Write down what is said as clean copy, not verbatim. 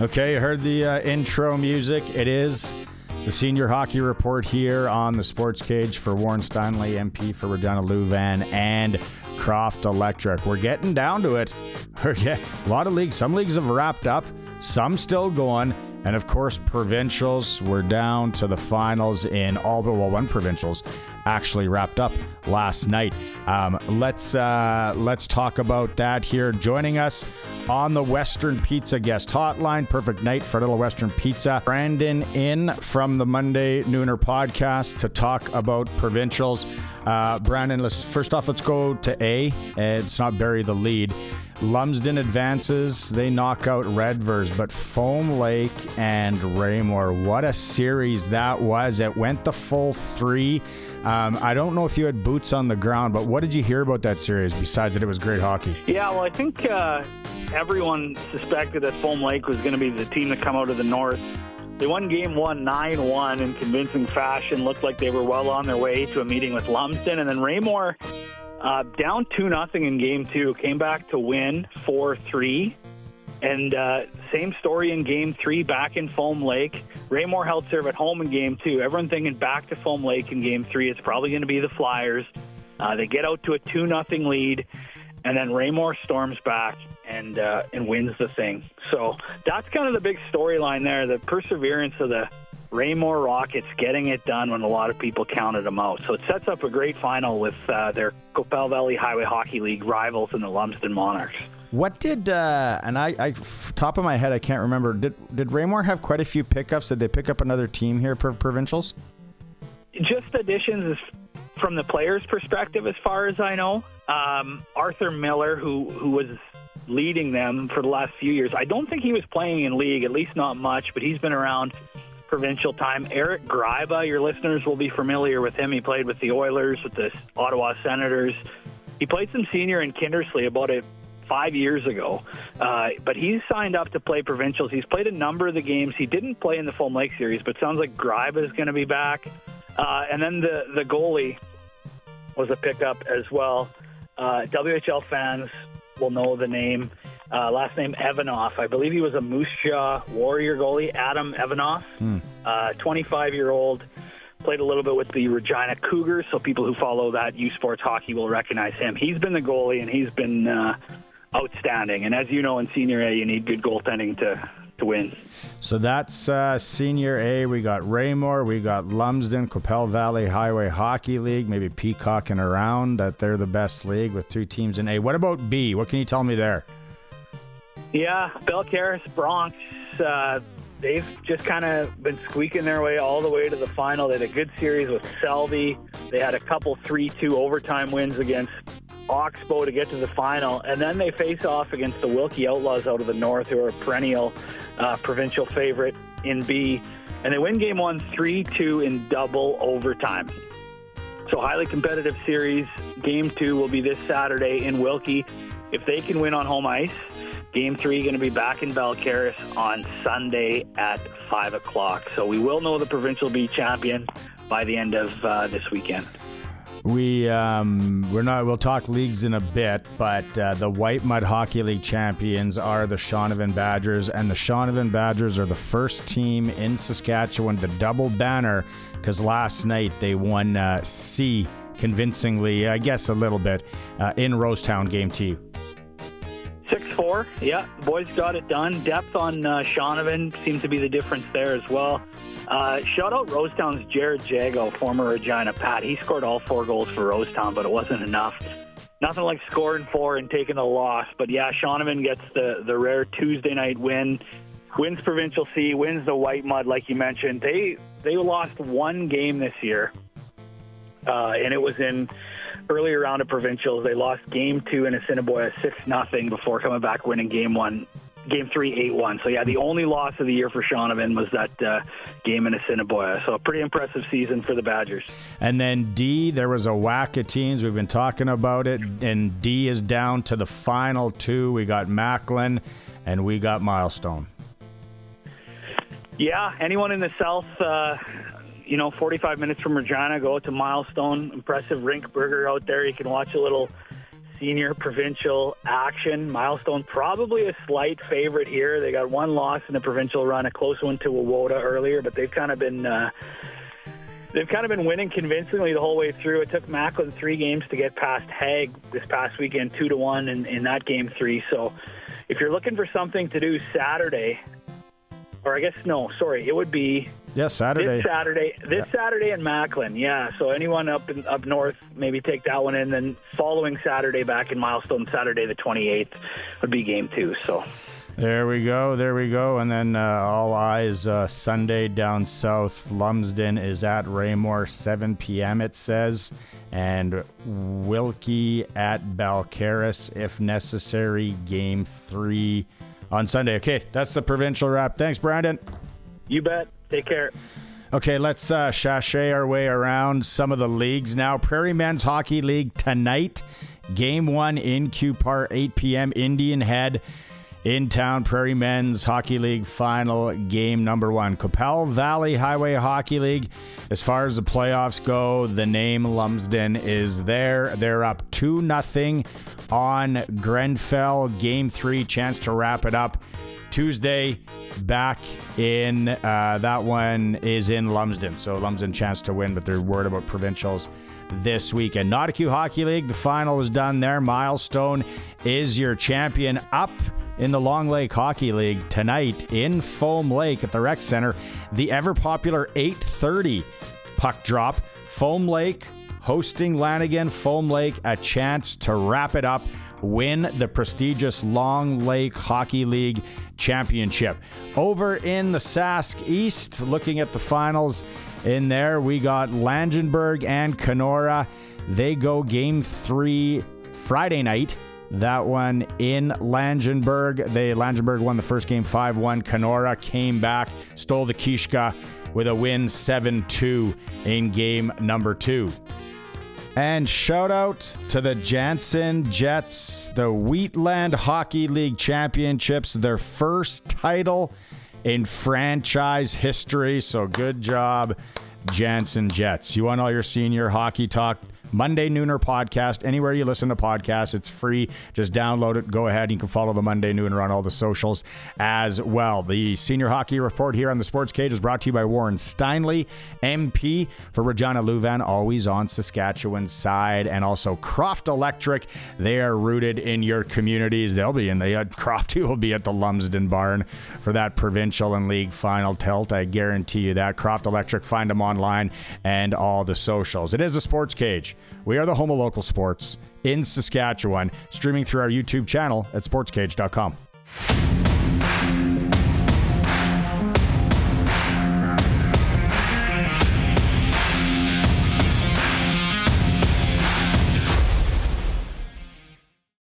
Okay, you heard the intro music. It is the Senior Hockey Report here on the SportsCage for Warren Steinley, MP for Regina Louvain and Croft Electric. We're getting down to it. A lot of leagues. Some leagues have wrapped up, some still going. And of course, provincials, we're down to the finals in all the, well, one provincials actually wrapped up last night. Let's talk about that here. Joining us on the Western Pizza guest hotline, perfect night for a little Western Pizza. Brandon in from the Monday Nooner podcast to talk about provincials. Brandon, let's go to A. Let's not bury the lead. Lumsden advances. They knock out Redvers, but Foam Lake and Raymore, what a series that was. It went the full three. I don't know if you had boots on the ground, but what did you hear about that series besides that it was great hockey? Yeah, well, I think everyone suspected that Foam Lake was going to be the team to come out of the north. They won game one 9-1 in convincing fashion. Looked like they were well on their way to a meeting with Lumsden. And then Raymore, down 2-0 in game two, came back to win 4-3. And same story in game three, back in Foam Lake. Raymore held serve at home in game two. Everyone thinking back to Foam Lake in game three. It's probably going to be the Flyers. They get out to a 2-0 lead, and then Raymore storms back and wins the thing. So that's kind of the big storyline there, the perseverance of the Raymore Rockets getting it done when a lot of people counted them out. So it sets up a great final with their Copel Valley Highway Hockey League rivals in the Lumsden Monarchs. What did, and I top of my head, I can't remember, did Raymore have quite a few pickups? Did they pick up another team here for provincials? Just additions from the players' perspective, as far as I know. Arthur Miller, who was leading them for the last few years, I don't think he was playing in league, at least not much, but he's been around provincial time. Eric Greiba, your listeners will be familiar with him. He played with the Oilers, with the Ottawa Senators. He played some senior in Kindersley about 5 years ago, but he's signed up to play provincials. He's played a number of the games. He didn't play in the Foam Lake series, but sounds like Greiba is going to be back. And then the goalie was a pickup as well. WHL fans will know the name. Last name Evanoff. I believe he was a Moose Jaw Warrior goalie, Adam Evanoff, 25-year-old. Played a little bit with the Regina Cougars, so people who follow that U Sports hockey will recognize him. He's been the goalie, and he's been outstanding. And as you know, in Senior A, you need good goaltending to win. So that's Senior A. We got Raymore, we got Lumsden, Copel Valley Highway Hockey League, maybe peacocking around that they're the best league with two teams in A. What about B? What can you tell me there? Yeah, Belcaris Bronx, they've just kind of been squeaking their way all the way to the final. They had a good series with Selby. They had a couple 3-2 overtime wins against Oxbow to get to the final. And then they face off against the Wilkie Outlaws out of the north, who are a perennial provincial favorite in B. And they win game one 3-2 in double overtime. So highly competitive series. Game two will be this Saturday in Wilkie. If they can win on home ice, Game 3 going to be back in Belcaris on Sunday at 5 o'clock. So we will know the provincial B champion by the end of this weekend. We'll talk leagues in a bit, but the White Mud Hockey League champions are the Shaunavon Badgers, and the Shaunavon Badgers are the first team in Saskatchewan to double banner, because last night they won C convincingly, I guess a little bit, in Rosetown game 2. 6-4, yeah, the boys got it done. Depth on Shaunavon seems to be the difference there as well. Shout out Rosetown's Jared Jago, former Regina Pat. He scored all 4 goals for Rosetown, but it wasn't enough. Nothing like scoring 4 and taking a loss. But yeah, Shaunavon gets the rare Tuesday night win, wins Provincial C, wins the White Mud, like you mentioned. They lost 1 game this year, and it was in earlier round of provincials. They lost game 2 in Assiniboia 6-0 before coming back winning game 3 8-1. So yeah, the only loss of the year for Shaunavon was that game in Assiniboia. So a pretty impressive season for the Badgers. And then D, there was a whack of teams. We've been talking about it, and D is down to the final 2. We got Macklin and we got Milestone. Yeah, anyone in the south 45 minutes from Regina, go out to Milestone. Impressive rink burger out there. You can watch a little senior provincial action. Milestone probably a slight favorite here. They got one loss in the provincial run, a close one to Wawota earlier, but they've kind of been winning convincingly the whole way through. It took Macklin 3 games to get past Hague this past weekend, 2-1 in that game 3. So if you're looking for something to do Saturday, or I guess, no, sorry, it would be Saturday. This Saturday in Macklin, yeah. So anyone up north, maybe take that one in. Then following Saturday back in Milestone, Saturday the 28th, would be game 2. So there we go. And then all eyes Sunday down south. Lumsden is at Raymore, 7 p.m. it says, and Wilkie at Balcarres if necessary. Game 3 on Sunday. Okay, that's the provincial wrap. Thanks, Brandon. You bet. Take care. Okay, let's sashay our way around some of the leagues now. Prairie Men's Hockey League tonight. Game 1 in Q Park, 8 p.m. Indian Head in town. Prairie Men's Hockey League final game number 1. Qu'Appelle Valley Highway Hockey League. As far as the playoffs go, the name Lumsden is there. They're up 2-0 on Grenfell. Game 3, chance to wrap it up Tuesday back in, that one is in Lumsden. So Lumsden chance to win, but they're worried about provincials this weekend. Nauticue Hockey League, the final is done there. Milestone is your champion. Up in the Long Lake Hockey League tonight in Foam Lake at the Rec Center, the ever-popular 8:30 puck drop. Foam Lake hosting Lanigan. Foam Lake, a chance to wrap it up, win the prestigious Long Lake Hockey League championship. Over in the Sask East, looking at the finals in there, we got Langenburg and Kenora. They go game 3 Friday night. That one in Langenburg. Langenburg won the first game 5-1. Kenora came back, stole the Kishka with a win 7-2 in game number 2. And shout out to the Jansen Jets, the Wheatland Hockey League Championships, their first title in franchise history. So good job, Jansen Jets. You want all your senior hockey talk? Monday Nooner podcast. Anywhere you listen to podcasts, it's free. Just download it. Go ahead. You can follow the Monday Nooner on all the socials as well. The Senior Hockey Report here on the Sports Cage is brought to you by Warren Steinley, MP for Regina Louvain, always on Saskatchewan's side, and also Croft Electric. They are rooted in your communities. They'll be in the Crofty will be at the Lumsden Barn for that provincial and league final tilt. I guarantee you that. Croft Electric, find them online and all the socials. It is a Sports Cage. We are the home of local sports in Saskatchewan, streaming through our YouTube channel at sportscage.com.